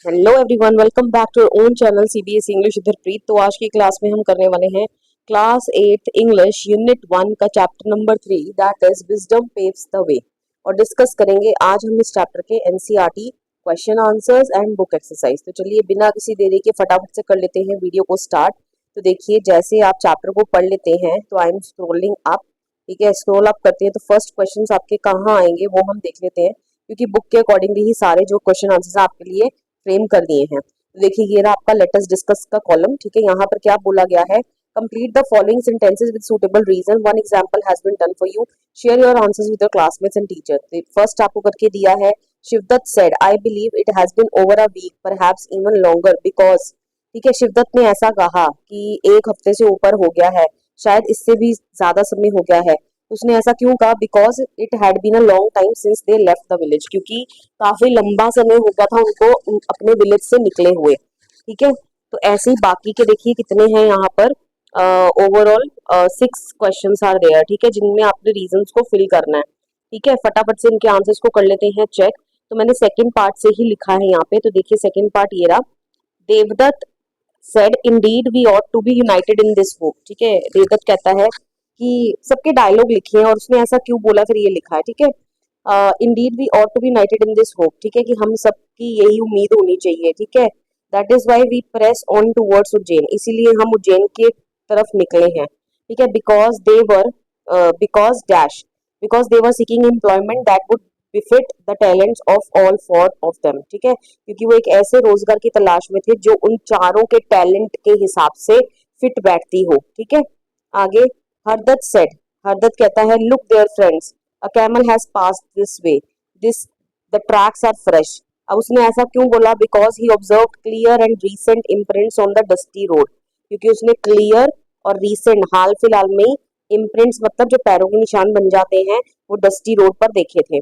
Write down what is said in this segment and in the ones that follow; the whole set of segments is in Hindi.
Hello everyone, welcome back to own channel CBSE English इधरप्रीत। तो आज की क्लास में हम करने वाले हैं क्लास 8 इंग्लिश यूनिट 1 का chapter number 3 that is wisdom paves the way. और डिस्कस करेंगे आज हम इस चैप्टर के NCERT question answers and book exercise. तो चलिए बिना किसी देरी के फटाफट से कर लेते हैं वीडियो को स्टार्ट। तो देखिए, जैसे आप चैप्टर को पढ़ लेते हैं तो आई एम स्क्रोलिंग अप। ठीक है, स्क्रॉल अप करते हैं तो फर्स्ट क्वेश्चन आपके कहाँ आएंगे वो हम देख लेते हैं, क्योंकि बुक के अकॉर्डिंगली ही सारे जो क्वेश्चन आंसर्स आपके लिए फ्रेम कर दिए हैं। तो देखिए, ये रहा आपका लेटेस्ट डिस्कस का कॉलम। ठीक है, यहाँ पर क्या बोला गया है, complete the following sentences with suitable reason, one example has been done for you, share your answers with your classmates and teacher. तो फर्स्ट आपको करके दिया है, Shivdatt said I believe it has been over a week perhaps even longer because. ठीक है, शिवदत्त ने ऐसा कहा कि एक हफ्ते से ऊपर हो गया है, शायद इससे भी ज्यादा समय हो गया है। उसने ऐसा क्यों कहा, because it had been a long time since they left the village, क्योंकि काफी लंबा समय हो गया था उनको अपने विलेज से निकले हुए। ठीक है, तो ऐसे ही बाकी के देखिए कितने हैं यहाँ पर। Overall 6 questions are there. ठीक है, जिनमें आपने रीजंस को फिल करना है। ठीक है, फटाफट से इनके आंसर्स को कर लेते हैं चेक। तो मैंने सेकंड पार्ट से ही लिखा है यहाँ पे। तो देखिए सेकंड पार्ट ये रहा, Devdutt said indeed we ought to be united in this hope। ठीक है, देवदत्त कहता है कि सबके डायलॉग लिखे हैं और उसने ऐसा क्यों बोला, फिर ये लिखा है। ठीक है, indeed we ought to be united in this hope. ठीक है, कि हम सबकी यही उम्मीद होनी चाहिए। ठीक है, that is why we press on towards Ujjain, इसीलिए हम उज्जैन की तरफ निकले हैं। ठीक है, because dash, because they were seeking employment that would befit the talents of all four of them. ठीक है, क्योंकि वो एक ऐसे रोजगार की तलाश में थे जो उन चारों के टैलेंट के हिसाब से फिट बैठती हो। ठीक है, आगे हरदत्त सेड, हरदत्त कहता है look there friends, a camel has passed this way, this the tracks are fresh. अब उसने ऐसा क्यों बोला, because he observed clear and recent imprints on the dusty road, क्योंकि उसने क्लियर और रीसेंट हाल फिलहाल में इम्प्रिंट्स मतलब जो पैरों के निशान बन जाते हैं वो डस्टी रोड पर देखे थे।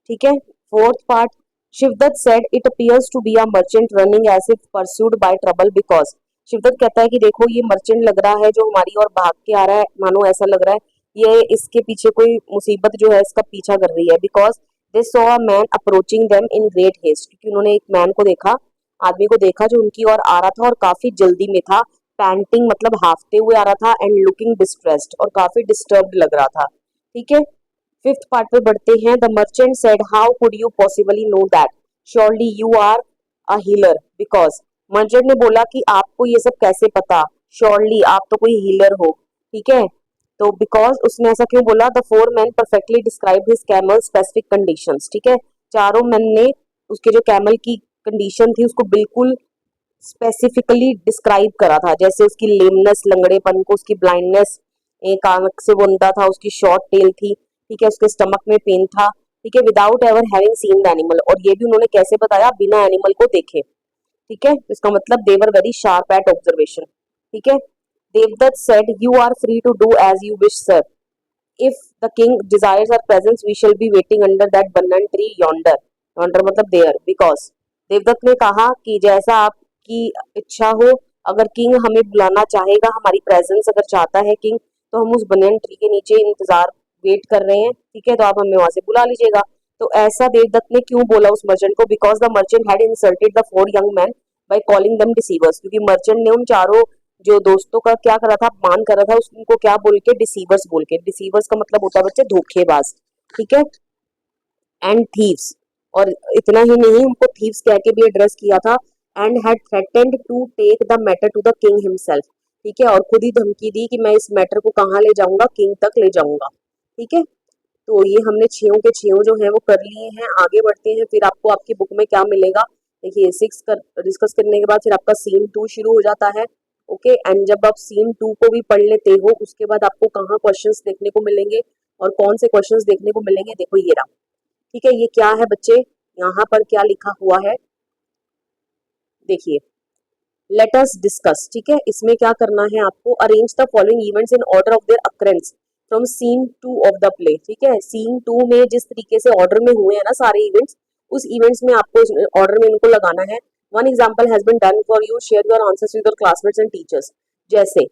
ठीक है, fourth part, Shivdatt said it appears to be a merchant running as if pursued by trouble because. Shivdatt कहता है कि देखो ये मर्चेंट लग रहा है जो हमारी ओर भाग के आ रहा है, मानो ऐसा लग रहा है ये इसके पीछे कोई मुसीबत जो है इसका पीछा कर रही है। Because they saw a man approaching them in great haste, क्योंकि उन्होंने एक मैन को देखा, आदमी को देखा जो उनकी ओर आ रहा था और काफी जल्दी में था, पैंटिंग मतलब हाफते हुए आ रहा था, एंड लुकिंग डिस्ट्रेस्ड और काफी डिस्टर्ब्ड लग रहा था। ठीक है, फिफ्थ पार्ट पे बढ़ते हैं। The merchant said how could you possibly know that, surely you are a healer because. Merchant ने बोला कि आपको ये सब कैसे पता, श्योरली आप तो कोई हीलर हो। ठीक है, तो बिकॉज उसने ऐसा क्यों बोला, the four man perfectly describe his camel specific conditions. ठीक है, चारों मैन ने उसके जो कैमल की कंडीशन थी उसको बिल्कुल स्पेसिफिकली डिस्क्राइब करा था, जैसे उसकी लेमनेस लंगड़ेपन को, उसकी ब्लाइंडनेस, एक आंख से वो अंधा था, उसकी शॉर्ट टेल थी। ठीक है, उसके स्टमक में पेन था। ठीक है, without ever having seen the animal, और ये भी उन्होंने कैसे बताया, बिना एनिमल को देखे। ठीक है, इसका मतलब they were very sharp at observation. ठीक है, Devdatt said you are free to do as you wish sir, if the king desires our presence we shall be waiting under that banyan tree yonder, yonder मतलब there, because देवदत्त ने कहा कि जैसा आपकी इच्छा हो, अगर किंग हमें बुलाना चाहेगा, हमारी प्रेजेंस अगर चाहता है किंग, तो हम उस बनियन ट्री के नीचे इंतजार वेट कर रहे हैं। ठीक है, तो आप हमें वहां से बुला लीजिएगा। तो ऐसा देवदत्त ने क्यों बोला उस मर्चेंट को, because the merchant had insulted the four young man by calling them deceivers, क्योंकि मर्चेंट ने उन चारों जो दोस्तों का क्या करा था, मान करा था, उनको क्या बोल के, डिसीवर्स बोल के। डिसीवर्स का मतलब होता है बच्चे धोखेबाज। ठीक है, एंड थीव्स, और इतना ही नहीं उनको थीव्स कह के भी एड्रेस किया था, and had threatened to take the matter to the king himself. ठीक है, और खुद ही धमकी दी कि मैं इस मैटर को कहाँ ले जाऊंगा, किंग तक ले जाऊंगा। ठीक है, तो ये हमने छियों के छियों जो है वो कर लिए हैं। आगे बढ़ते हैं, फिर आपको आपकी बुक में क्या मिलेगा, देखिए 6 कर डिस्कस करने के बाद फिर आपका सीन 2 शुरू हो जाता है। ओके, एंड जब आप सीन 2 को भी पढ़ लेते हो उसके बाद आपको कहाँ क्वेश्चंस देखने को मिलेंगे और कौन से क्वेश्चंस देखने को मिलेंगे, देखो ये रहा। ठीक है, ये क्या है बच्चे, यहाँ पर क्या लिखा हुआ है, देखिए लेट अस डिस्कस। ठीक है, इसमें क्या करना है आपको, arrange the following events in order of their occurrence from scene 2 of the play. ठीक है, सीन 2 में जिस तरीके से ऑर्डर में हुए हैं ना सारे इवेंट्स, उस इवेंट्स में आपको ऑर्डर में इनको लगाना है। One example has been done for you, share your answers with your classmates and teachers. जैसे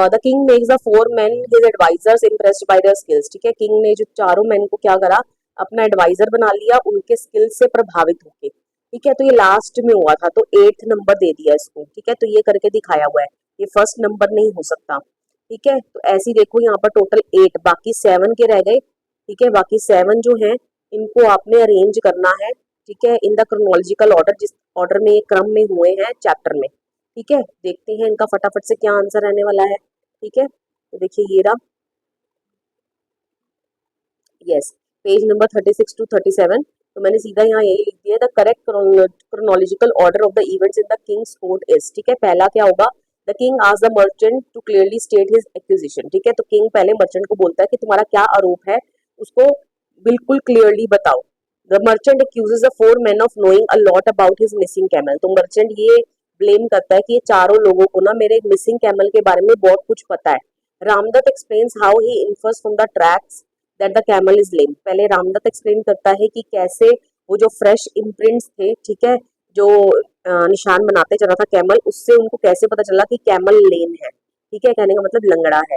the king makes the four man his advisers impressed by their skills. ठीक है, किंग ने जो चारों मैन को क्या करा, अपना एडवाइजर बना लिया उनके स्किल्स से प्रभावित होके। ठीक है, तो ये लास्ट में हुआ था तो 8th नंबर दे दिया इसको। ठीक है, तो ये करके दिखाया हुआ है, ये फर्स्ट नंबर नहीं हो सकता। ठीक है, तो ऐसे ही देखो यहाँ पर टोटल 8, बाकी 7 के रह गए। ठीक है, बाकी 7 जो है इनको आपने अरेंज करना है। ठीक है, इन द क्रोनोलॉजिकल ऑर्डर, जिस ऑर्डर में ये क्रम में हुए हैं चैप्टर में। ठीक है, देखते हैं इनका फटाफट से क्या आंसर रहने वाला है। ठीक है, तो देखिए ये रहा, यस, पेज नंबर 36 टू 37। तो मैंने सीधा यहाँ यही लिख दिया, the correct chronological order of the events in the king's court is. ठीक है, पहला क्या होगा, the king asked the merchant to clearly state his accusation. ठीक है, तो किंग पहले मर्चेंट को बोलता है कि तुम्हारा क्या आरोप है, उसको बिल्कुल क्लियरली बताओ। The merchant accuses the 4 men of knowing a lot about his missing camel. तो मर्चेंट ये ब्लेम करता है कि ये चारों लोगों को ना मेरे मिसिंग कैमल के बारे में बहुत कुछ पता है। Ramdatt explains how he infers from the tracks that the camel is lame. पहले रामदत्त एक्सप्लेन करता है कि कैसे वो जो फ्रेश इम्प्रिंट्स थे, ठीक है, जो निशान बनाते चला था कैमल, उससे उनको कैसे पता चला कि कैमल लेम है। ठीक है, कहने का मतलब लंगड़ा है।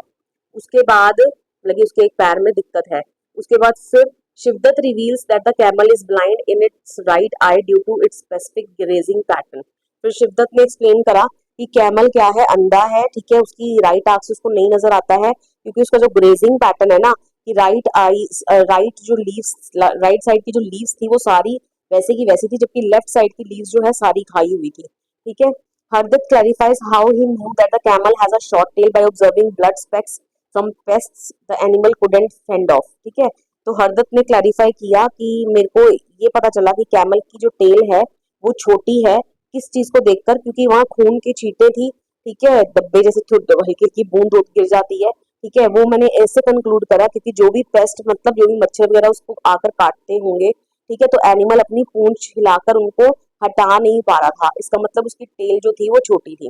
उसके बाद लगी उसके एक पैर में दिक्कत है। उसके बाद फिर Shivdatt reveals that the camel is blind in its right eye due to its specific grazing pattern. फिर शिवदत्त ने एक्सप्लेन करा कि कैमल क्या है, अंधा है। ठीक है, उसकी राइट आंख से उसको नहीं नजर आता है क्योंकि उसका जो ग्रेजिंग पैटर्न है ना, कि राइट आई, राइट जो लीव्स, राइट साइड की जो लीव्स थी वो सारी वैसे की वैसी थी, जबकि लेफ्ट साइड की लीव्स जो है सारी खाई हुई थी। ठीक है, Hardat clarifies how he knew that the camel has a short tail by observing blood specks from pests the animal couldn't fend off। ठीक है, तो हरदत्त ने क्लैरिफाई किया कि मेरे को ये पता चला कि कैमल की जो टेल है वो छोटी है, किस चीज को देखकर, क्योंकि वहां खून की छींटे थी। ठीक है, धब्बे जैसे हल्की हल्की बूंद गिर जाती है। ठीक है, वो मैंने ऐसे कंक्लूड करा क्योंकि जो भी पेस्ट, मतलब जो भी मच्छर वगैरह उसको आकर काटते होंगे, ठीक है, तो एनिमल अपनी पूंछ हिलाकर उनको हटा नहीं पा रहा था, इसका मतलब उसकी टेल जो थी वो छोटी थी।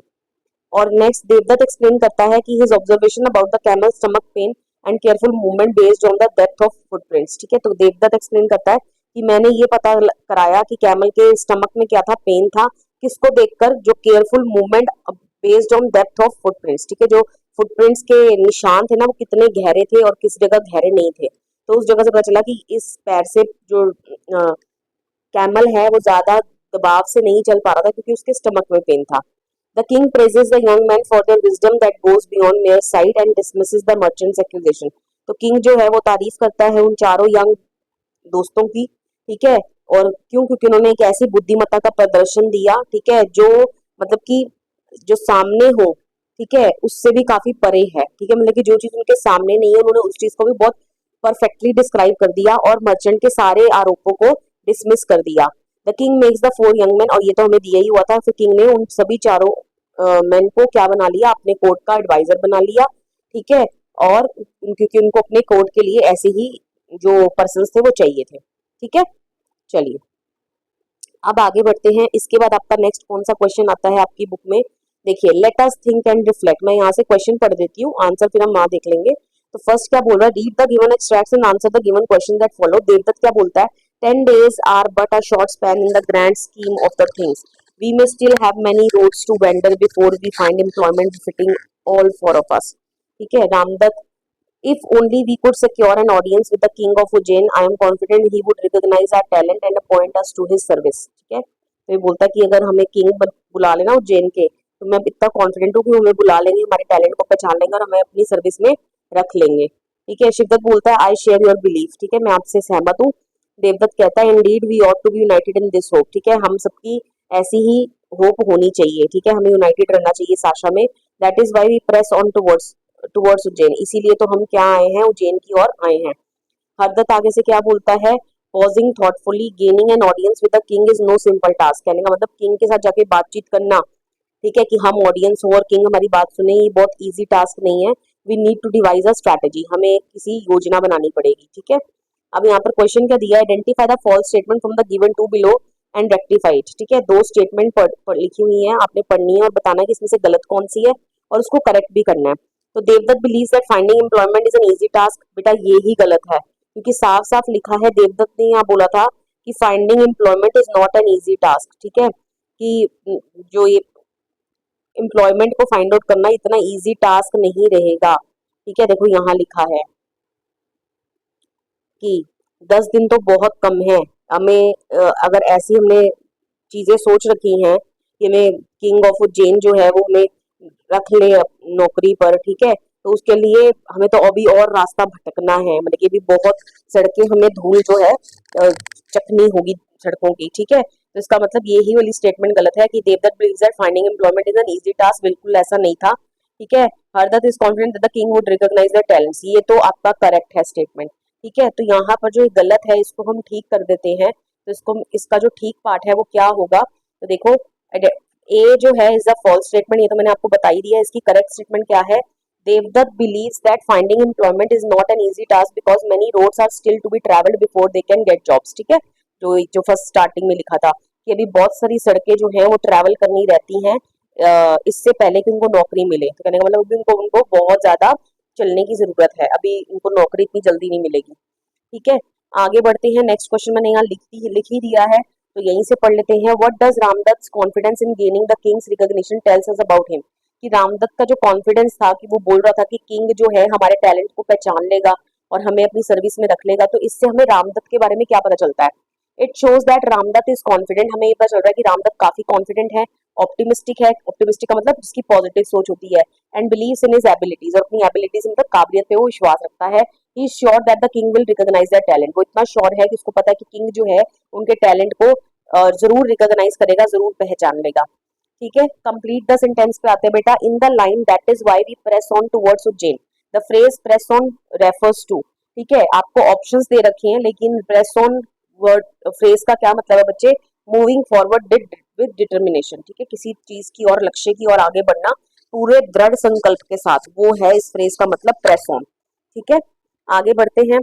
और नेक्स्ट देवदत्त एक्सप्लेन करता है कि his observation about the camel stomach pain and careful movement based on the depth of footprints. ठीक है, तो देवदत्त एक्सप्लेन करता है कि मैंने ये पता कराया कि कैमल के स्टमक में क्या था, पेन था, किसको देखकर, जो careful movement based on depth of footprints. ठीक है, जो फुटप्रिंट्स के निशान थे ना वो कितने गहरे थे और किस जगह गहरे नहीं थे, तो उस जगह से पता चला कि इस पैर से जो कैमल है वो ज्यादा दबाव से नहीं चल पा रहा था क्योंकि उसके स्टमक में पेन था। The king praises the young man for their wisdom that goes beyond mayor site and dismisses the merchants accusation. तो किंग जो है वो तारीफ करता है उन चारों यंग दोस्तों की। ठीक है, और क्यों, क्योंकि उन्होंने एक ऐसी बुद्धिमत्ता का प्रदर्शन दिया, ठीक है, जो मतलब कि जो सामने हो, ठीक है, उससे भी काफी परे है। ठीक है, मतलब कि जो चीज उनके सामने नहीं है उन्होंने उस चीज को भी बहुत परफेक्टली डिस्क्राइब कर दिया और मर्चेंट के सारे आरोपों को डिसमिस कर दिया। The king makes the 4 young man, और ये तो हमें दिया ही हुआ था, फिर किंग ने उन सभी चारों मैन को क्या बना लिया, अपने कोर्ट का एडवाइजर बना लिया। ठीक है, और क्योंकि उनको अपने कोर्ट के लिए ऐसे ही जो पर्सन थे वो चाहिए थे। ठीक है, चलिए अब आगे बढ़ते हैं। इसके बाद आपका नेक्स्ट कौन सा क्वेश्चन आता है आपकी बुक में, देखिए, let us think and reflect. मैं यहाँ से क्वेश्चन पढ़ देती हूँ, आंसर फिर हम वहां देख लेंगे। तो फर्स्ट क्या बोल रहा है, read the given extracts and answer the given question that follow. Devdatt क्या बोलता है, 10 days are but a short span in the grand scheme of the things. We may still have many roads to wander before we find employment befitting all 4 of us। ठीक है, Ramdatt, if only we could secure an audience with the king of Ujjain, I am confident he would recognize our talent and appoint us to his service। ठीक है, तो ये बोलता है कि अगर हमें किंग बुला लेना उज्जैन के, तो मैं इतना कॉन्फिडेंट हूँ कि हमें बुला लेंगे, हमारे टैलेंट को पहचान लेंगे और हमें अपनी सर्विस में रख लेंगे। ठीक है, शिवदत्त बोलता है आई शेयर योर बिलीफ। ठीक है, मैं आपसे सहमत हूँ। देवदत्त कहता है indeed we ought to be united in this hope. ठीक है, हम सबकी ऐसी ही होप होनी चाहिए। ठीक है, हमें यूनाइटेड रहना चाहिए इस आशा में। That is why we press on towards towards Ujjain, इसीलिए तो हम क्या आए हैं, उज्जैन की ओर आए हैं। हरदत्त आगे से क्या बोलता है, pausing thoughtfully gaining an audience with the king is no simple task. कहने का मतलब किंग के साथ जाके बातचीत करना, ठीक है, कि हम ऑडियंस हो और किंग हमारी बात सुने, ये बहुत इजी टास्क नहीं है। We need to devise a strategy, हमें किसी योजना बनानी पड़ेगी। ठीक है, अब यहाँ पर क्वेश्चन क्या दिया है, identify the false statement from the given two below and rectify it. ठीक है, 2 स्टेटमेंट लिखी हुई है, आपने पढ़नी है और बताना है कि इसमें से गलत कौन सी है और उसको करेक्ट भी करना है। तो Devdatt believes that finding employment is an easy task. बेटा ये ही गलत है, क्योंकि साफ साफ लिखा है, देवदत्त ने यहाँ बोला था कि finding employment is not an easy task. ठीक है, कि जो ये एम्प्लॉयमेंट को फाइंड आउट करना इतना इजी टास्क नहीं रहेगा। ठीक है, देखो यहाँ लिखा है कि 10 दिन तो बहुत कम है, हमें अगर ऐसी हमने चीजें सोच रखी हैं कि हमें किंग ऑफ उज्जैन जो है वो हमें रख ले नौकरी पर, ठीक है। तो उसके लिए हमें तो अभी और रास्ता भटकना है, मतलब कि भी बहुत सड़कें हमें धूल जो है चकनी होगी सड़कों की, ठीक है। तो इसका मतलब यही वाली स्टेटमेंट गलत है कि Devdatt believes that finding employment is an easy task, बिल्कुल ऐसा नहीं था, ठीक है। Hardatt is confident that the king would recognise their talents, ये तो आपका करेक्ट है स्टेटमेंट, ठीक है। तो यहाँ पर जो गलत है इसको हम ठीक कर देते हैं। तो इसको इसका जो ठीक पार्ट है वो क्या होगा, तो देखो ए जो है इज द फॉल्स स्टेटमेंट, ये तो मैंने आपको बता ही दिया। इसकी करेक्ट स्टेटमेंट क्या है, Devdutt believes that finding employment is not an easy task because many roads are still to be traveled before they can get jobs, ठीक है। जो जो फर्स्ट स्टार्टिंग में लिखा था कि अभी बहुत सारी सड़कें जो हैं वो ट्रैवल करनी रहती हैं इससे पहले कि उनको नौकरी मिले। तो कहने का मतलब अभी उनको उनको बहुत ज्यादा चलने की जरूरत है, अभी उनको नौकरी इतनी जल्दी नहीं मिलेगी, ठीक है। आगे बढ़ते हैं, नेक्स्ट क्वेश्चन मैंने यहाँ लिख ही दिया है, तो यहीं से पढ़ लेते हैं। What does Ramdatt confidence in gaining the Kings recognition tales us about him, कि रामदत्त का जो कॉन्फिडेंस था कि वो बोल रहा था कि किंग जो है हमारे टैलेंट को पहचान लेगा और हमें अपनी सर्विस में रख लेगा, तो इससे हमें रामदत्त के बारे में क्या पता चलता है। It shows that Ramdatt is confident, हमें ये पता चल रहा है कि रामदत्त काफी कॉन्फिडेंट है, ऑप्टिमिस्टिक है। ऑप्टिमिस्टिक का मतलब जिसकी पॉजिटिव सोच होती है, and believes in his abilities, और अपनी एबिलिटीज मतलब काबिलियत पे वो विश्वास रखता है। He is sure that the king will recognise that talent, वो इतना श्योर है कि उसको पता है कि किंग जो है उनके टैलेंट को जरूर रिकॉग्नाइज करेगा, जरूर पहचान लेगा, ठीक है। कंप्लीट द सेंटेंस पे आते हैं बेटा। In the line that is why we press on towards Ujjain, the phrase press on refers to, ठीक है। आपको ऑप्शंस दे रखे हैं लेकिन प्रेस ऑन वर्ड फ्रेज का क्या मतलब है बच्चे, मूविंग फॉरवर्ड विद डिटर्मिनेशन, ठीक है। किसी चीज की और लक्ष्य की और आगे बढ़ना पूरे दृढ़ संकल्प के साथ, वो है इस फ्रेज का मतलब प्रेस ऑन, ठीक है। आगे बढ़ते हैं।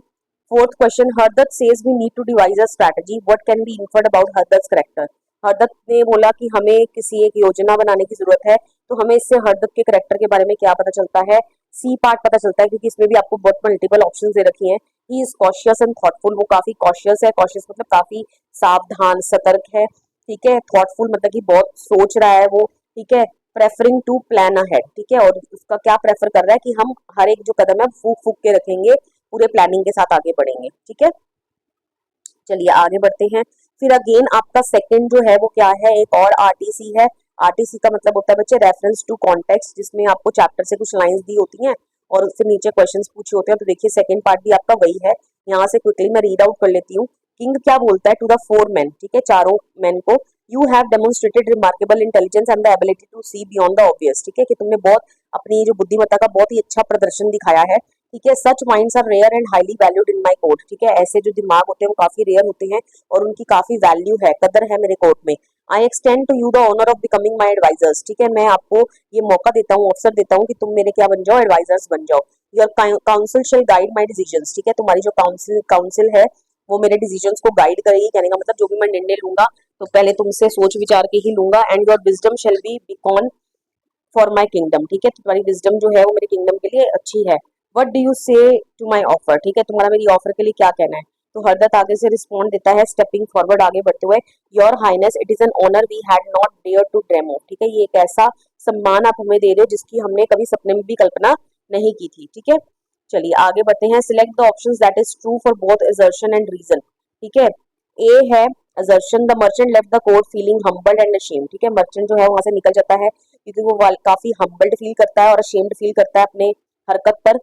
Fourth question, Hardatt says we need to devise a strategy, what can be inferred about Hardatt character. Hardatt ने बोला कि हमें किसी एक योजना बनाने की जरूरत है, तो हमें इससे हरदत्त के करेक्टर के बारे में क्या पता चलता है, सी पार्ट पता चलता है, क्योंकि इसमें भी आपको बहुत मल्टीपल ऑप्शंस दे रखी हैं। He is cautious and thoughtful, वो काफी कॉशियस है, कॉशियस मतलब काफी सावधान सतर्क है, ठीक है। थॉटफुल मतलब कि बहुत सोच रहा है वो, ठीक है। प्रेफरिंग टू प्लान अहेड, ठीक है। और उसका क्या प्रेफर कर रहा है कि हम हर एक जो कदम है फूक फूक के रखेंगे, पूरे प्लानिंग के साथ आगे बढ़ेंगे, ठीक है। चलिए आगे बढ़ते हैं। फिर अगेन आपका सेकंड जो है वो क्या है, एक और आरटीसी है। आरटीसी का मतलब होता है बच्चे रेफरेंस टू कॉन्टेक्स्ट, जिसमें आपको चैप्टर से कुछ लाइंस दी होती हैं और उससे नीचे क्वेश्चंस पूछे होते हैं। तो देखिए सेकंड पार्ट भी आपका वही है, यहाँ से क्विकली मैं रीड आउट कर लेती हूँ। किंग क्या बोलता है टू द फोर मैन, ठीक है, चारों मैन को, you have demonstrated remarkable intelligence and the ability to see beyond the obvious, ठीक है, कि तुमने बहुत अपनी जो बुद्धिमत्ता का बहुत ही अच्छा प्रदर्शन दिखाया है, ठीक है। Such minds are rare and highly valued in my court, ठीक है। ऐसे जो दिमाग होते हैं वो काफी रेयर होते हैं और उनकी काफी वैल्यू है, कदर है मेरे कोर्ट में। I extend to you the honour of becoming my advisers, ठीक है। मैं आपको ये मौका देता हूँ, अवसर देता हूँ कि तुम मेरे क्या बन जाओ, एडवाइजर्स बन जाओ। Your council shall guide my decisions, ठीक है। तुम्हारी जो काउंसिल है वो मेरे डिसीजंस को गाइड करेगी, कहने का मतलब जो भी मैं निर्णय लूंगा तो पहले तुमसे सोच विचार के ही लूंगा। And your wisdom shall be beacon for my kingdom, ठीक है। तुम्हारी विजडम जो है वो मेरे किंगडम के लिए अच्छी है। वट डू यू से टू माई ऑफर, ठीक है, तुम्हारा मेरी ऑफर के लिए क्या कहना है। तो हरदत्त आगे से रिस्पॉन्ड देता है, स्टेपिंग फॉरवर्ड, आगे बढ़ते हुए, your highness it is an honour we had not dare to dream of, ठीक है। ये एक ऐसा सम्मान आप हमें दे रहे हो जिसकी हमने कभी सपने में भी कल्पना नहीं की थी, ठीक है। चलिए आगे बढ़ते हैं। Select the options that is true for both assertion and reason, ठीक है। ए है assertion, the merchant left the court feeling humbled and ashamed, ठीक है। मर्चेंट जो है वहां से निकल जाता है क्योंकि वो काफी हम्बल्ड फील करता है और अशेम्ड फील करता है अपने हरकत पर।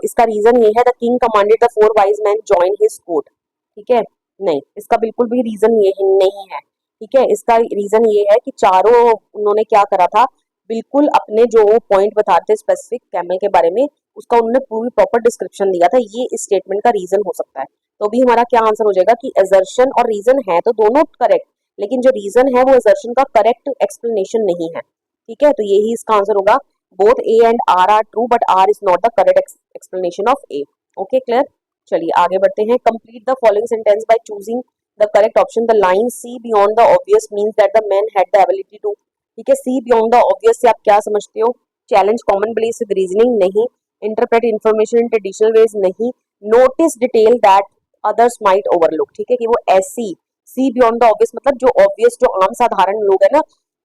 इसका रीजन ये है, the king commanded the four wise man join his court, ठीक है। नहीं, इसका बिल्कुल भी रीजन ये नहीं है, ठीक है। इसका रीजन ये है कि चारों उन्होंने क्या करा था, बिल्कुल अपने जो पॉइंट बताते स्पेसिफिक कैमल के बारे में, उसका उन्होंने पूरी प्रॉपर डिस्क्रिप्शन दिया था। ये इस स्टेटमेंट का रीजन हो सकता है। तो अभी हमारा क्या आंसर हो जाएगा कि एजर्शन और रीजन है तो दोनों करेक्ट, लेकिन जो रीजन है वो एजर्शन का करेक्ट एक्सप्लेनेशन नहीं है, ठीक है। तो यही इसका आंसर होगा। Both A and R true but R is not the correct explanation of A. Okay clear. चलिए आगे बढ़ते हैं। Complete the following sentence by choosing the correct option. The line see beyond the obvious means that the man had the ability to, ठीक है। सी बियॉन्ड द ऑब्वियस से आप क्या समझते हो, challenge common belief with reasoning नहीं, interpret information in traditional ways नहीं, notice detail that others might overlook, ठीक है, कि वो ऐसी, सी बियॉन्ड द ऑब्वियस मतलब जो ऑब्वियस जो आम साधारण लोग है ना,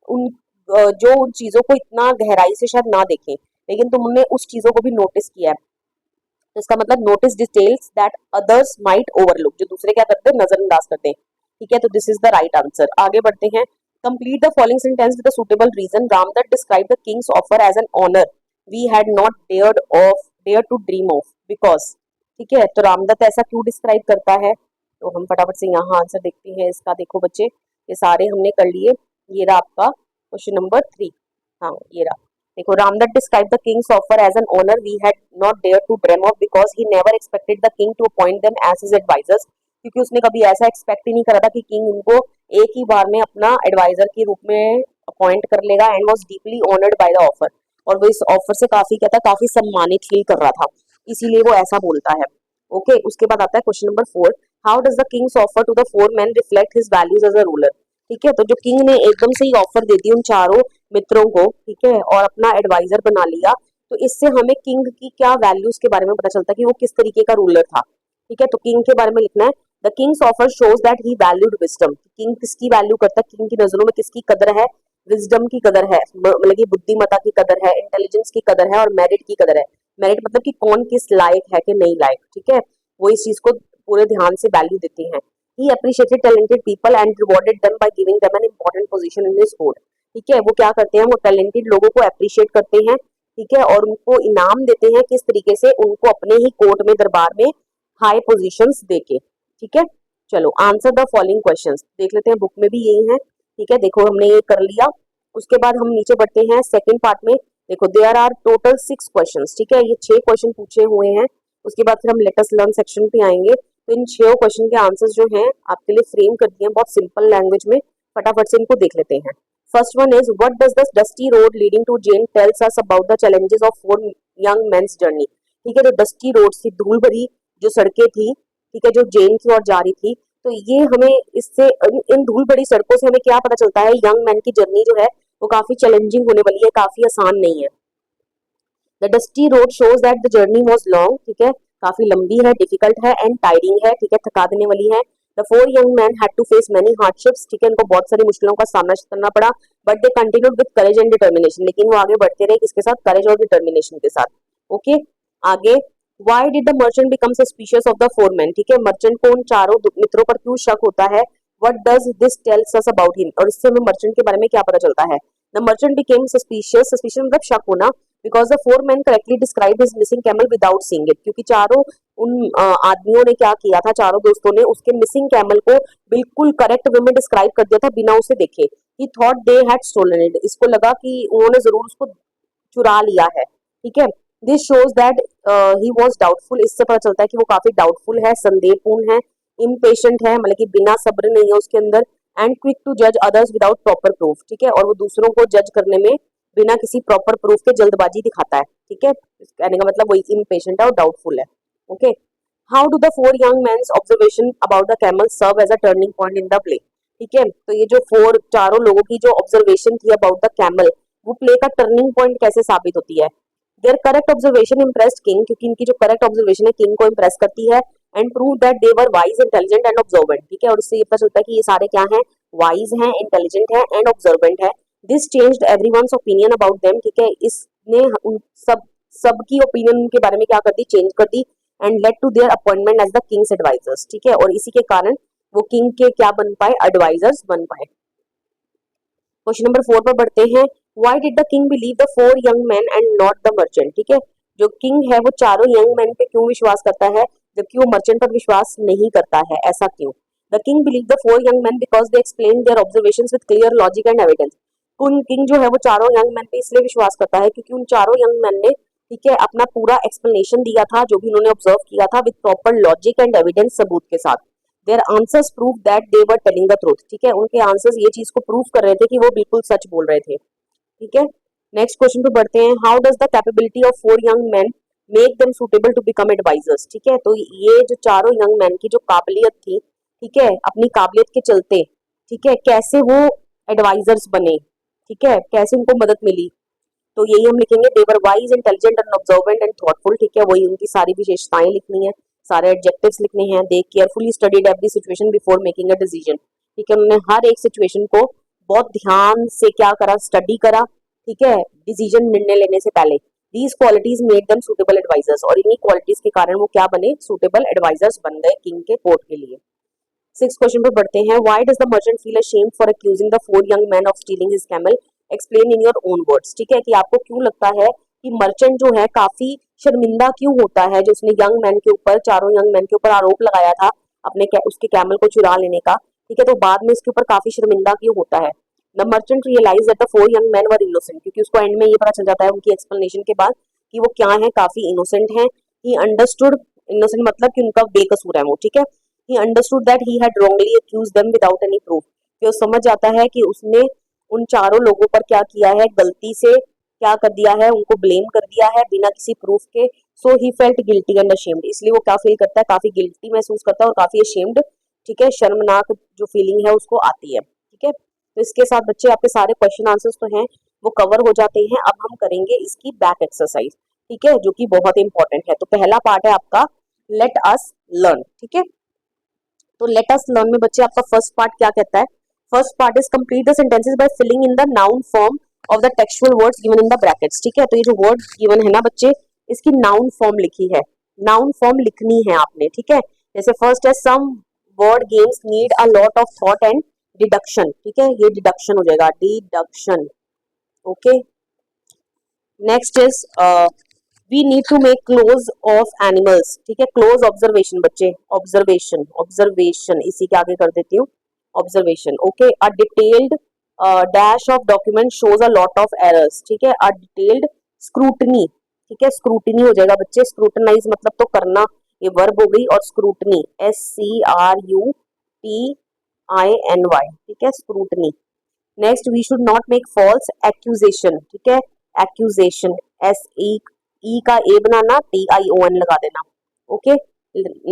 उन जो उन चीजों को इतना गहराई से शायद ना देखें, लेकिन तुमने उस चीजों को भी नोटिस किया है। तो इसका मतलब notice details that others might overlook, जो दूसरे क्या करते हैं नजरअंदाज करते हैं, ठीक है, तो this is the right answer. आगे बढ़ते हैं। Complete the following sentence with a suitable reason. Ramdatt describe the king's offer as an honour we had not dare to dream of because. ठीक है, तो रामदत्त ऐसा क्यों डिस्क्राइब करता है, तो हम फटाफट से यहाँ आंसर देखते हैं इसका। देखो बच्चे, ये सारे हमने कर लिए। ये रहा आपका क्वेश्चन नंबर 3। हाँ, ये रहा। देखो, Ramdatt describe the king's offer as an honour we had not dare to dream of because he never expected the king to appoint them as his advisers. क्योंकि उसने कभी ऐसा एक्सपेक्ट ही नहीं करा था कि किंग उनको एक ही बार में अपना एडवाइजर के रूप में अपॉइंट कर लेगा, and was deeply honoured by the offer. और वो इस ऑफर से काफी क्या था, काफी सम्मानित फील कर रहा था, इसीलिए वो ऐसा बोलता है। ओके, उसके बाद आता है question number 4। How does the king's offer to the 4 men reflect his values as a ruler. ठीक है, तो जो किंग ने एकदम से ही ऑफर दे दी उन चारों मित्रों को, ठीक है, और अपना एडवाइजर बना लिया, तो इससे हमें किंग की क्या वैल्यूज के बारे में पता चलता है कि वो किस तरीके का रूलर था। ठीक है, तो किंग के बारे में लिखना है। The king's offer shows that he valued wisdom. King किसकी वैल्यू करता है, किंग की नजरों में किसकी कदर है, विजडम की कदर है, मतलब कि बुद्धिमत्ता की कदर है, इंटेलिजेंस की कदर है, और मेरिट की कदर है। मेरिट मतलब कि कौन किस लायक है कि नहीं लायक। ठीक है, वो इस चीज को पूरे ध्यान से वैल्यू देते हैं। He appreciated talented people and rewarded them by giving them an important position in his court. ठीक है, वो क्या करते हैं, वो टैलेंटेड लोगों को अप्रिशिएट करते हैं, ठीक है, और उनको इनाम देते हैं किस तरीके से, उनको अपने ही कोर्ट में, दरबार में हाई पोजीशंस देके। ठीक है, चलो आंसर द फॉलोइंग क्वेश्चंस देख लेते हैं, बुक में भी यही है। ठीक है, देखो हमने ये कर लिया। उसके बाद हम नीचे बढ़ते हैं सेकंड पार्ट में। देखो, देयर आर टोटल 6 क्वेश्चंस। ठीक है, ये 6 क्वेश्चन पूछे हुए हैं। उसके बाद फिर हम लेट अस लर्न सेक्शन पे आएंगे। तो इन 6 क्वेश्चन के आंसर्स जो हैं आपके लिए फ्रेम कर दिए हैं बहुत सिंपल लैंग्वेज में। फटाफट से इनको देख लेते हैं। First one is, what does the dusty road leading to Ujjain tells us about the challenges of 4 young men's journey. ठीक है, जो डस्टी रोड थी, धूल भरी जो सड़कें थी, ठीक है, जो जेन की ओर जा रही थी, तो ये हमें इससे इन धूल भरी सड़कों से हमें क्या पता चलता है, यंग मैन की जर्नी जो है वो काफी चैलेंजिंग होने वाली है, काफी आसान नहीं है। The dusty road shows that the journey was long. ठीक है, काफी लंबी है, डिफिकल्ट है, एंड टायरिंग है। ठीक है, थका देने वाली है। The 4 young men had to face many hardships। ठीक है, इनको बहुत सारी मुश्किलों का सामना करना पड़ा, but they continued with courage and determination. लेकिन वो आगे बढ़ते रहे किसके साथ, करेज और डिटर्मिनेशन के साथ। ओके, आगे, why did the merchant become suspicious of the 4 men। ठीक है, मर्चेंट को उन चारों मित्रों पर क्यों शक होता है। What does this tells us about him. और इससे हमें मर्चेंट के बारे में क्या पता चलता है। The merchant became suspicious, suspicious मतलब शक होना, because the 4 men correctly describe his missing camel without seeing it. क्योंकि चारों उन आदमियों ने क्या किया था, चारों दोस्तों ने उसके मिसिंग कैमल को बिल्कुल करेक्ट वे में डिस्क्राइब कर दिया था बिना उसे देखे। He thought they had stolen it. इसको लगा कि उन्होंने जरूर उसको चुरा लिया है। ठीक है, this shows that he was doubtful. इससे पता चलता है कि वो काफी डाउटफुल है, संदेहपूर्ण है, इम्पेशेंट है, मतलब कि बिना सब्र नहीं है उसके अंदर, एंड क्विक टू जज अदर्स विदाउट प्रॉपर प्रूफ। ठीक है, और वो दूसरों को जज करने में बिना किसी प्रॉपर प्रूफ के जल्दबाजी दिखाता है। ठीक है, कहने का मतलब वही इम्पेशेंट है और डाउटफुल है। Okay, how do the 4 young men's observation about the camel serve as a turning point in the play. ठीक है, तो ये जो चारों लोगों की जो ऑब्जर्वेशन थी अबाउट द कैमल, वो प्ले का टर्निंग पॉइंट कैसे साबित होती है। Their correct observation impressed king. क्योंकि इनकी जो करेक्ट ऑब्जर्वेशन है किंग को इम्प्रेस करती है, and prove that they were wise, intelligent and observant. ठीक है, और इससे ये पता चलता है कि ये सारे क्या हैं, वाइज हैं, इंटेलिजेंट है, एंड ऑब्जर्वेंट है। This changed everyone's opinion about them. ठीक है, इसने उन सबकी ओपिनियन के बारे में क्या कर दी, चेंज कर दी, and led to their appointment as the king's advisers. ठीक है, और इसी के कारण वो किंग के क्या बन पाए, एडवाइजर्स बन पाए। क्वेश्चन नंबर 4 पर बढ़ते हैं। Why did the king believe the 4 young men and not the merchant. ठीक है, जो किंग है वो चारों यंग मैन पे क्यों विश्वास करता है जबकि वो मर्चेंट पर विश्वास नहीं करता है, ऐसा क्यों। The king believe the 4 young men because they explain their observations with clear logic and evidence. उन किंग जो है वो चारों यंग मैन पे इसलिए विश्वास करता है क्योंकि उन चारों यंग मैन ने, ठीक है, अपना पूरा एक्सप्लेनेशन दिया था जो भी उन्होंने ऑब्जर्व किया था with proper logic and evidence, सबूत के साथ। Their answers prove that they were telling the truth. ठीक है, उनके आंसर्स ये चीज को प्रूव कर रहे थे कि वो बिल्कुल सच बोल रहे थे। ठीक है, नेक्स्ट क्वेश्चन पे बढ़ते हैं। How does the capability of 4 young men make them suitable to become advisers. ठीक है, तो ये जो चारों यंग मैन की जो काबिलियत थी, ठीक है, अपनी काबिलियत के चलते, ठीक है, कैसे वो एडवाइजर्स बने, ठीक है, कैसे उनको मदद मिली, तो यही हम लिखेंगे। They were wise, intelligent and observant and thoughtful. ठीक है, वही उनकी सारी विशेषताएं लिखनी है, सारे एडजेक्टिव्स लिखने हैं। They carefully studied every situation before making a decision. ठीक है, उन्होंने हर एक सिचुएशन को बहुत ध्यान से क्या करा, स्टडी करा, ठीक है, डिसीजन निर्णय लेने से पहले। These qualities made them suitable advisers. और इन्हीं क्वालिटीज के कारण वो क्या बने, सुटेबल एडवाइजर्स बन गए किंग के कोर्ट के लिए। सिक्स क्वेश्चन पे बढ़ते हैं. Why does the merchant feel ashamed for accusing the four young man of stealing his camel? Explain in your own words. ठीक है, कि आपको क्यों लगता है कि मर्चेंट जो है काफी शर्मिंदा क्यों होता है, जो उसने यंग मैन के ऊपर, चारों यंग मैन के ऊपर आरोप लगाया था अपने उसके कैमल को चुरा लेने का. ठीक है, तो बाद में इसके ऊपर काफी शर्मिंदा क्यों होता है? The merchant realise that the four young man were innocent, क्योंकि उसको एंड में ये पता चल जाता है उनकी एक्सप्लेनेशन के बाद कि वो क्या है, काफी इनोसेंट है. ही अंडरस्टूड, इनोसेंट मतलब कि उनका बेकसूर है वो. ठीक है, he understood that he had wrongly accused them without any proof. कि वो समझ जाता है कि उसने उन चारों लोगों पर क्या किया है, गलती से क्या कर दिया है, उनको ब्लेम कर दिया है बिना किसी प्रूफ के. So he felt guilty and ashamed, इसलिए वो क्या फील करता है, काफी गिल्टी महसूस करता है और काफी अशेम्ड. ठीक है, शर्मनाक जो फीलिंग है उसको आती है. ठीक है, तो इसके साथ बच्चे आपके सारे क्वेश्चन आंसर्स तो हैं वो कवर हो जाते हैं. अब हम करेंगे इसकी बैक एक्सरसाइज. ठीक है, जो कि बहुत इंपॉर्टेंट है. तो पहला पार्ट है आपका लेट अस लर्न. ठीक है, तो लेट अस लर्न में बच्चे आपका फर्स्ट पार्ट क्या कहता है? First part is complete the sentences by filling in the noun form of the textual words given in the brackets. ठीक है, तो ये जो वर्ड गिवन है ना बच्चे, इसकी नाउन फॉर्म लिखी है, नाउन फॉर्म लिखनी है आपने. ठीक है, जैसे फर्स्ट है some word games need a lot of thought and deduction. ठीक है, ये डिडक्शन हो जाएगा, deduction. Okay, next is we need to make close of animals. ठीक है, क्लोज ऑब्जर्वेशन बच्चे, ऑब्जर्वेशन, ऑब्जर्वेशन इसी के आगे कर देती हूँ, observation. Okay, a detailed dash of document shows a lot of errors. ठीक है, अ डिटेल्ड स्क्रूटनी. ठीक है, स्क्रूटनी हो जाएगा बच्चे, स्क्रूटनाइज मतलब तो करना, ये वर्ब हो गई, और स्क्रूटनी SCRUTINY. ठीक है, scrutiny. Next we should not make false accusation. ठीक है, एक्यूजेशन SE का ए बनाना, TION लगा देना. Okay,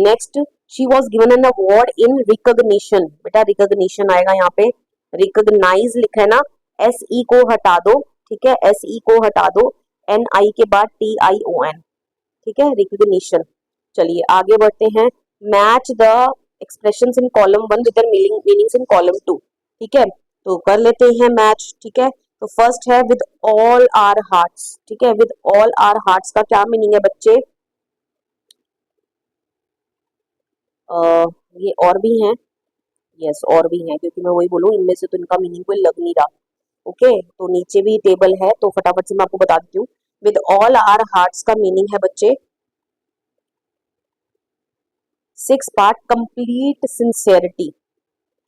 next she was given an award in recognition. बेटा रिकॉग्निशन आएगा यहाँ पे, रिकॉग्नाइज लिखा है ना, SE को हटा दो. ठीक है, SE को हटा दो, NI के बाद TION. ठीक है, रिकॉग्निशन. चलिए आगे बढ़ते हैं. Match the expressions in column 1 with their meanings in column 2. ठीक है, तो कर लेते हैं मैच. ठीक है, तो फर्स्ट है विद ऑल आर हार्ट्स. ठीक है, विद ऑल आर हार्ट्स का क्या मीनिंग है बच्चे? ये और भी हैं, यस और भी हैं, क्योंकि मैं वही बोलूँ इनमें से तो इनका मीनिंग कोई लग नहीं रहा. ओके, तो नीचे भी टेबल है तो फटाफट से मैं आपको बता देती हूँ. विद ऑल आर हार्ट्स का मीनिंग है बच्चे, 6 पार्ट कंप्लीट सिंसेरिटी.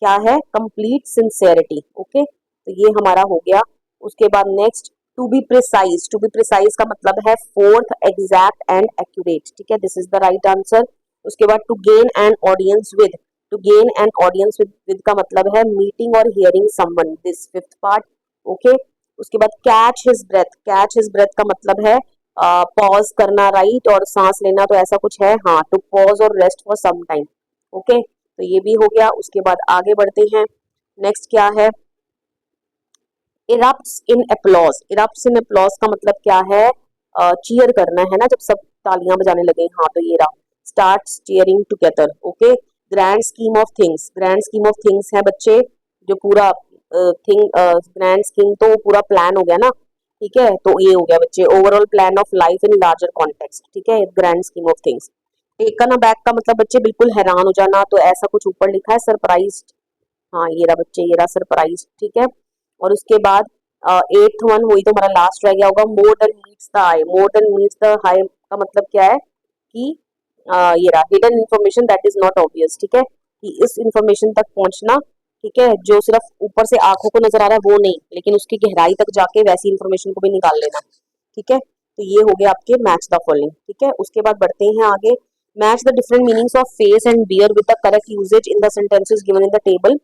क्या है? Complete sincerity. ओके, तो ये हमारा हो गया. उसके बाद next to be precise. To be precise का मतलब है फोर्थ, एग्जैक्ट एंड एक्यूरेट. ठीक है, this is the right answer. उसके बाद to gain an audience with. To gain an audience with का मतलब है मीटिंग और hearing someone, this fifth part. Okay, उसके बाद catch his breath. Catch his breath का मतलब है पॉज करना, राइट, और सांस लेना, तो ऐसा कुछ है. हाँ, टू पॉज और rest for some time. Okay, तो ये भी हो गया. उसके बाद आगे बढ़ते हैं. नेक्स्ट क्या है? इरप्ट्स इन अप्लॉज. इरप्ट्स इन अप्लॉज का मतलब क्या है? चीयर करना है ना, जब सब तालियां बजाने लगे. हाँ, तो ये रहा, start cheering together. Okay, grand scheme of things. Grand scheme of things है बच्चे जो पूरा थिंग, ग्रैंड स्कीम तो पूरा प्लान हो गया ना. ठीक है, तो ये हो गया बच्चे overall plan of life in larger context. ठीक है, grand scheme of things. Taken aback का मतलब बच्चे बिल्कुल हैरान हो जाना, तो ऐसा कुछ ऊपर लिखा है सरप्राइज्ड. हाँ, ये रहा बच्चे, ये रहा सरप्राइज्ड. ठीक है, और उसके बाद एट्थ वन वही तो हमारा लास्ट रह गया होगा, more than meets the eye. More than meets the eye का मतलब क्या है कि ये रहा hidden information that is not obvious. ठीक है, कि इस इंफॉर्मेशन तक पहुंचना. ठीक है, जो सिर्फ ऊपर से आंखों को नजर आ रहा है वो नहीं, लेकिन उसकी गहराई तक जाके वैसी इंफॉर्मेशन को भी निकाल लेना. ठीक है, तो ये हो गया आपके मैच द फॉलोइंग. ठीक है, उसके बाद बढ़ते हैं आगे. Match the different meanings of face and bear with the correct usage in the sentences given in the table.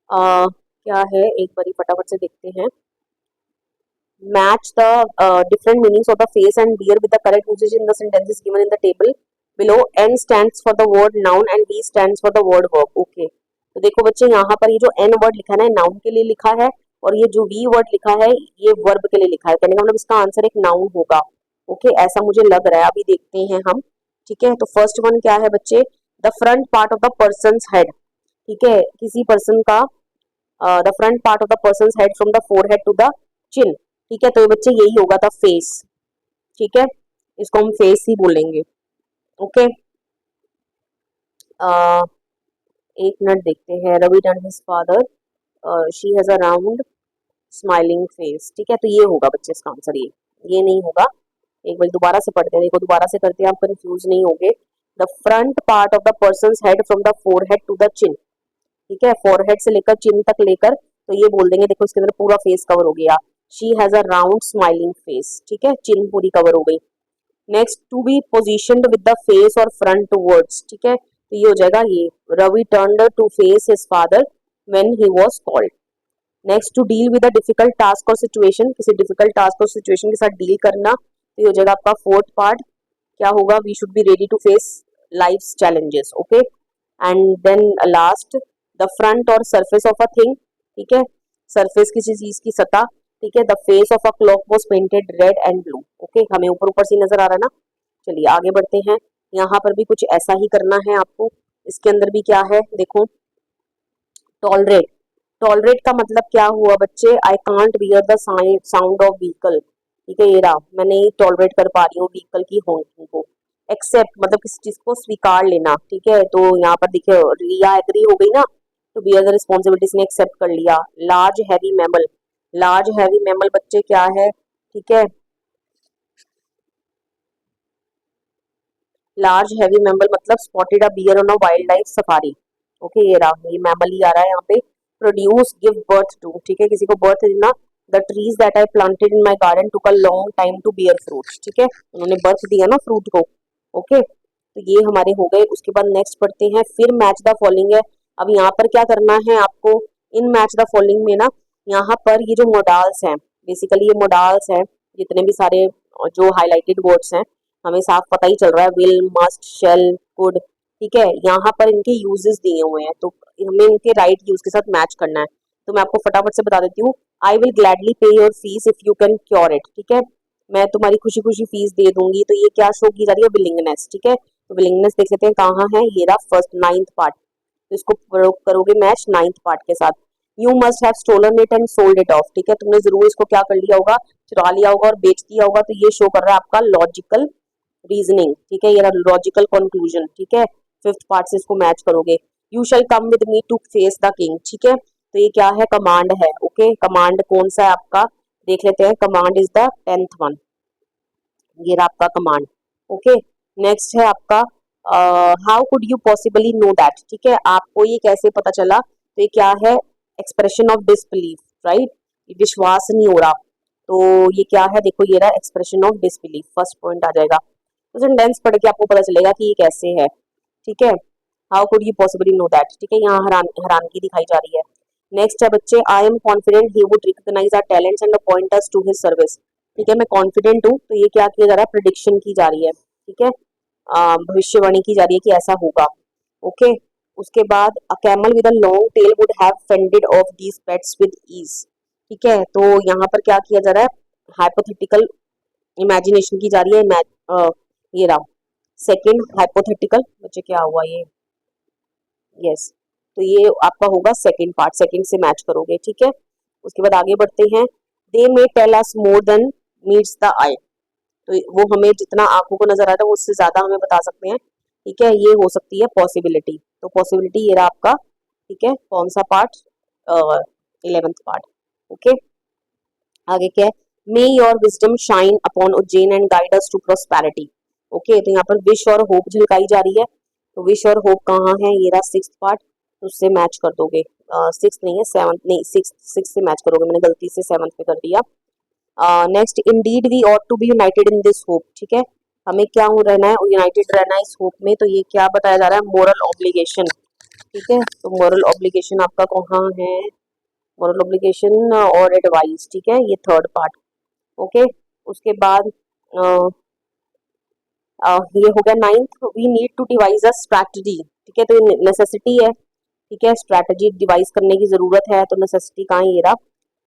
क्या है, एक बारी फटाफट से देखते हैं. Match the different meanings of the face and beer with the correct usage in the sentences given in the table below. N stands for the word noun and V stands for the word verb. Okay, तो देखो बच्चे यहाँ पर ये जो N वर्ड लिखा है ना, नाउन के लिए लिखा है, और ये जो V वर्ड लिखा है ये वर्ब के लिए लिखा है. कहने का मतलब इसका आंसर एक नाउन होगा. ओके, ऐसा मुझे लग रहा है, अभी देखते हैं हम. ठीक है, तो फर्स्ट वन क्या है बच्चे? The front part of the person's head. ठीक है, किसी पर्सन का the front part of the person's head from the forehead to the chin. ठीक है, तो ये बच्चे यही होगा था फेस. ठीक है, इसको हम फेस ही बोलेंगे. ओके, एक मिनट देखते हैं। Ravi turn his father, she has a round smiling face. ठीक है, तो ये होगा बच्चे इसका आंसर। ये नहीं होगा। एक बार दोबारा से पढ़ते हैं, देखो दोबारा से करते हैं, आप कंफ्यूज नहीं होगे। The front part of the person head from the forehead to the chin. ठीक है, फोरहेड से लेकर चिन तक लेकर, तो ये बोल देंगे, देखो इसके अंदर पूरा फेस कवर हो गया। She has a round smiling face. ठीक है, चिन पूरी कवर हो गई। Next, to be positioned with the face और फ्रंट टुवर्ड्स। ठीक है, तो ये हो जाएगा ये, Ravi turned to face his father when he was called. Next, to deal with a difficult task और सिचुएशन, किसी डिफिकल्ट टास्क और सिचुएशन के साथ डील करना, तो ये हो जाएगा आपका फोर्थ पार्ट। क्या होगा? We should be ready to face life's challenges. Okay, and then last, the front और सरफेस ऑफ अ थिंग। ठीक है, सरफेस किसी चीज की सतह। ठीक है, the face of a clock was painted red and blue. Okay, हमें ऊपर ऊपर से नजर आ रहा है ना। चलिए आगे बढ़ते हैं। यहाँ पर भी कुछ ऐसा ही करना है आपको। इसके अंदर भी क्या है देखो, टॉलरेट। टॉलरेट का मतलब क्या हुआ बच्चे? I can't bear the sound of vehicle. ठीक है, ये रहा, मैं नहीं टॉलरेट कर पा रही हूँ व्हीकल की हॉर्न को। एक्सेप्ट मतलब किसी चीज को स्वीकार लेना। ठीक है, तो यहाँ पर देखिए रिया एग्री हो गई ना, तो बियर द रिस्पॉन्सिबिलिटीज ने एक्सेप्ट कर लिया। Large heavy mammal. Large heavy mammal बच्चे क्या है? ठीक है, लार्ज हैवी मैमल मतलब spotted a bear on a wild life safari. Okay, ये रहा, ये मैमल ही आ रहा है यहाँ पे। Produce, give birth to. ठीक है, किसी को बर्थ देना। The trees that I planted in my garden took a long time to bear fruit. ठीक है, उन्होंने बर्थ दिया ना फ्रूट को। ओके, तो ये हमारे हो गए। उसके बाद नेक्स्ट पढ़ते हैं, फिर मैच द फॉलोइंग है। अब यहाँ पर क्या करना है आपको? इन मैच द फॉलोइंग में ना, यहाँ पर ये जो मोडाल्स हैं, बेसिकली ये मोडाल्स हैं, जितने भी सारे जो हाईलाइटेड वर्ड्स हैं, हमें साफ पता ही चल रहा है, विल, मस्ट, शेल, कुड। ठीक है, यहाँ पर इनके यूजेस दिए हुए हैं, तो हमें इनके राइट यूज के साथ मैच करना है। तो मैं आपको फटाफट से बता देती हूँ। आई विल ग्लैडली पे your fees if you can cure it. ठीक है, मैं तुम्हारी खुशी खुशी फीस दे दूंगी। तो ये क्या शो की जा रही है? विलिंगनेस। ठीक है, तो विलिंगनेस देख लेते हैं कहाँ है। ये रहा फर्स्ट, नाइन्थ पार्ट। तो इसको करोगे मैच नाइन्थ पार्ट के साथ। You must have stolen it and sold it off. ठीक है, तुमने जरूर इसको क्या कर लिया होगा? चुरा लिया होगा और बेच दिया होगा। तो ये शो कर रहा है आपका लॉजिकल रीजनिंग। ठीक है, ये लॉजिकल कंक्लूजन। ठीक है, फिफ्थ पार्ट से इसको मैच करोगे। You shall come with me to face the king. ठीक है, तो ये क्या है? कमांड है। ओके, कमांड कौन सा है आपका? देख लेते हैं। Command is the 10th one. ये रहा आपका कमांड। ओके, नेक्स्ट है आपका how could you possibly know that. ठीक है, आपको ये कैसे पता चला? तो ये क्या है? Expression of disbelief. राइट, विश्वास नहीं हो रहा। तो ये क्या है? देखो ये रहा expression of disbelief, first point आ जाएगा। तो सेंटेंस पढ़ के आपको पता चलेगा कि ये कैसे है। ठीक है, how could you possibly know that. ठीक है, यहाँ हैरानगी दिखाई जा रही है। नेक्स्ट है बच्चे, I am confident he would recognise our talents and appoint us to his service. ठीक है, मैं कॉन्फिडेंट हूँ, तो ये क्या किया जा रहा है? प्रिडिक्शन की जा रही है। ठीक है, भविष्यवाणी की जा रही है कि ऐसा होगा। ओके, उसके बाद a camel with a long tail would have fended off these pets with ease. ठीक है, तो यहाँ पर क्या किया जा रहा है? हाइपोथेटिकल इमेजिनेशन की जा रही है। ये रहा सेकंड हाइपोथेटिकल। बच्चे क्या हुआ ये? यस, तो ये आपका होगा सेकंड पार्ट, सेकंड से मैच करोगे। ठीक है, उसके बाद आगे बढ़ते हैं। They may tell us more than meets the eye. तो वो हमें जितना आंखों को नजर आता है उससे ज्यादा हमें बता सकते हैं। ठीक है, ये हो सकती है पॉसिबिलिटी। तो पॉसिबिलिटी ये रहा आपका। ठीक है, कौन सा पार्ट? 11th part. ओके, आगे क्या है? May your wisdom shine upon Ujjain and guide us to prosperity. Okay, तो यहाँ पर विश और होप झलकाई जा रही है। तो विश और होप कहाँ है? ये रहा सिक्स्थ पार्ट। तो उससे मैच कर दोगे। सिक्स नहीं है, सेवंथ नहीं, सिक्स, सिक्स से मैच करोगे। मैंने गलती से सेवंथ पे कर दिया। Next, indeed we ought to be united in this hope. ठीक है, हमें क्या हो रहना है? यूनाइटेड रहना है इस होप में। तो ये क्या बताया जा रहा है? Moral obligation. ठीक है, तो मोरल ऑब्लिगेशन आपका कहाँ है? मोरल ऑब्लिगेशन और एडवाइस। ठीक है, ये थर्ड पार्ट। ओके, उसके बाद ये हो गया ninth. We need to devise a strategy. ठीक है, तो ये नेसेसिटी है। ठीक है, स्ट्रैटेजी डिवाइस करने की जरूरत है। तो नेसेसिटी कहाँ है? ये रहा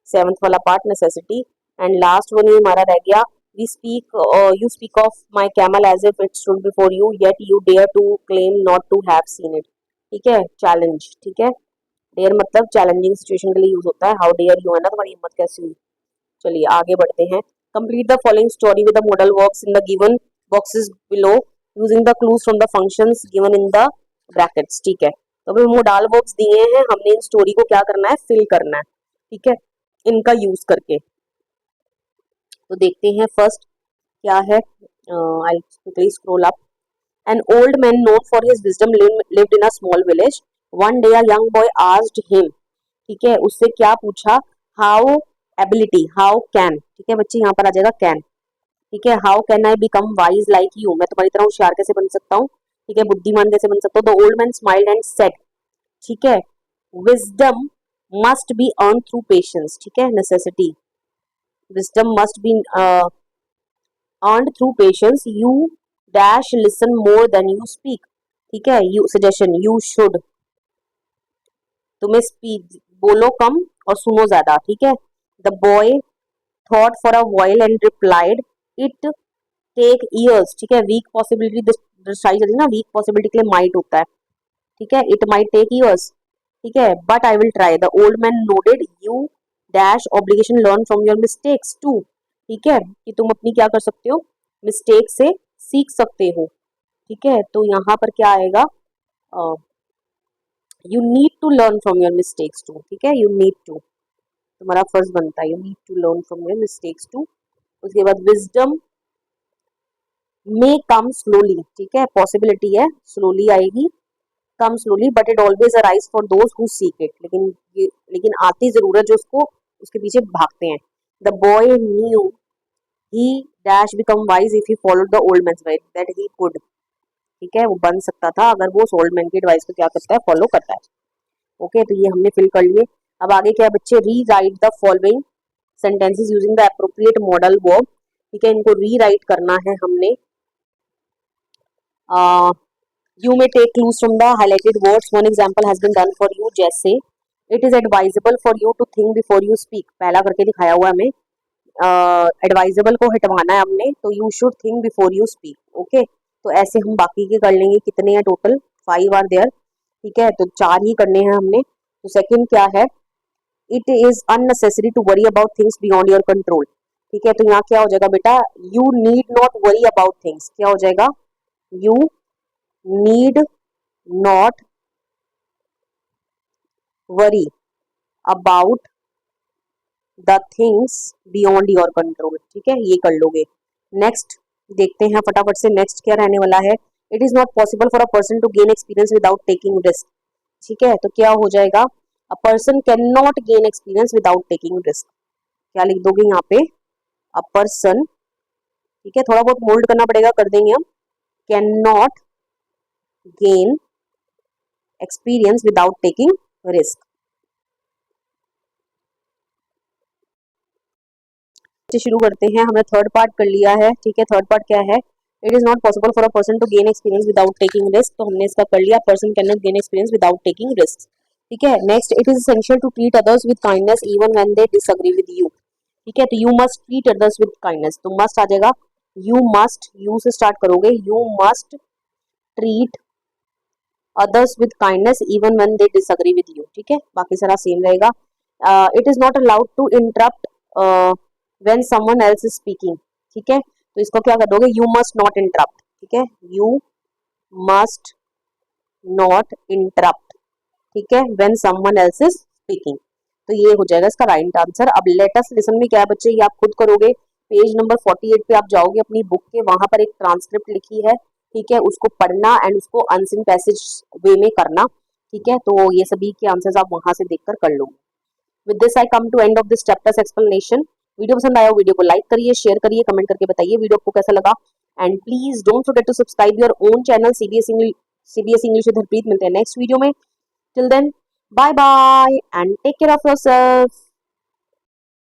सेवंथ वाला part, necessity. And last one ये हमारा रह गया। We speak, you speak of my camel as if it stood before you yet you dare to claim not to have seen it. ठीक है, चैलेंज। ठीक है, डेयर मतलब चैलेंजिंग सिचुएशन के लिए यूज होता है। हाउ डेयर यू है ना, तुम्हारी हिम्मत कैसी हुई। चलिए आगे बढ़ते हैं। Complete the following story with the model works in the given boxes below using the clues from the functions given in the brackets, ठीक है। तो अभी मोडाल वर्ब्स दिए हैं, हमने इन स्टोरी को क्या करना है, फिल करना है, ठीक है, इनका यूज करके। तो देखते हैं फर्स्ट क्या है, I quickly scroll up. An old man known for his wisdom lived in a small village. One day a young boy asked him, ठीक है, उससे क्या पूछा, हाउ एबिलिटी, हाउ कैन, ठीक है बच्चे, यहाँ पर आ जाएगा कैन, ठीक है, how can I become wise like you, मैं तुम्हारी तरह होशियार कैसे बन सकता हूँ, ठीक है, बुद्धिमान कैसे बन सकता हूँ। The old man smiled and said, ठीक है, wisdom must be earn through patience, ठीक है, necessity, wisdom must be earn through patience, you dash listen more than you speak, ठीक है, यू सजेशन, यू शुड, तुम्हें स्पीक बोलो कम और सुनो ज्यादा, ठीक है। The boy thought for a while and replied, it take years, ठीक है, वीक पॉसिबिलिटी दर्शाई जाती है ना, वीक पॉसिबिलिटी के लिए माइट होता है, ठीक है, इट माइट टेक ईयर्स, ठीक है, but I will try. The old man nodded, you dash obligation learn from your mistakes too, ठीक है, कि तुम अपनी क्या कर सकते हो, मिस्टेक से सीख सकते हो, ठीक है। तो यहाँ पर क्या आएगा, you need to learn from your mistakes too, ठीक है, यू नीड टू, तुम्हारा फर्ज बनता है, you need to learn from your mistakes too. उसके बाद विजडम में कम स्लोली, ठीक है, पॉसिबिलिटी है स्लोली आएगी, कम slowly, but it always arise for those who seek it, लेकिन आती जरूर है जो उसको उसके पीछे भागते हैं। The boy knew he dash become wise if he followed the old man's advice, that he could, ठीक है, वो बन सकता था अगर वो उस ओल्ड मैन की एडवाइस को क्या करता है, फॉलो करता है। ओके, तो ये हमने फिल कर लिए। अब आगे क्या है बच्चे, री right the following sentences using the appropriate modal verb, ठीक है, इनको री राइट करना है हमने। You may take clues from the highlighted words. One example has been done for you. जैसे it is advisable for you to think before you speak. पहला करके दिखाया हुआ हमें, एडवाइजेबल को हटवाना है हमने, तो you should think before you speak. Okay, तो ऐसे हम बाकी के कर लेंगे, कितने हैं टोटल, 5 आर देयर, ठीक है, तो 4 ही करने हैं हमने। तो सेकंड क्या है, it is unnecessary to worry about things beyond your control, ठीक है, तो यहाँ क्या हो जाएगा बेटा, you need not worry about things, क्या हो जाएगा, you need not worry about the things beyond your control, ठीक है, ये कर लोगे। नेक्स्ट देखते हैं फटाफट से, नेक्स्ट क्या रहने वाला है, it is not possible for a person to gain experience without taking risk, ठीक है, तो क्या हो जाएगा, a person can not gain experience without taking risk, क्या लिख दोगे यहाँ पे, अ पर्सन, ठीक है, थोड़ा बहुत मोल्ड करना पड़ेगा, कर देंगे हम, can not gain experience without taking risk. शुरू करते हैं, हमने थर्ड पार्ट कर लिया है, ठीक है, थर्ड पार्ट क्या है, it is not possible for a person to gain experience without taking risk, तो हमने इसका कर लिया, person can not gain experience without taking risk, ठीक है। Next, it is essential to treat others with kindness even when they disagree with you, ठीक है, तो you must treat others with kindness, तो मस्ट आ जाएगा, यू मस्ट, यू से स्टार्ट करोगे, you must treat others with kindness even when they disagree with you, ठीक है, बाकी सारा सेम रहेगा। It is not allowed to interrupt when someone else is speaking, ठीक है, तो इसको क्या कर दोगे, यू मस्ट नॉट इंटरप्ट, ठीक है, यू मस्ट नॉट इंटरप्ट, ठीक है, when someone else is speaking, तो ये हो जाएगा इसका राइट आंसर। अब लेट अस लिसन में क्या है बच्चे, ये आप खुद करोगे, पेज नंबर 48 पे आप जाओगे अपनी बुक के, वहां पर एक ट्रांसक्रिप्ट लिखी है, ठीक है, उसको पढ़ना एंड उसको अनसीन पैसेज वे में करना, ठीक है, तो ये सभी के आंसर्स आप वहां से देखकर कर लोगे। With this I come to end of this chapter's explanation. Video पसंद आया हो वीडियो को लाइक करिए, शेयर करिए, कमेंट करके बताइए वीडियो आपको कैसा लगा, and please don't forget to subscribe your own channel CBS English with Harpreet. मिलते हैं नेक्स्ट वीडियो में, till then bye bye and take care of yourself.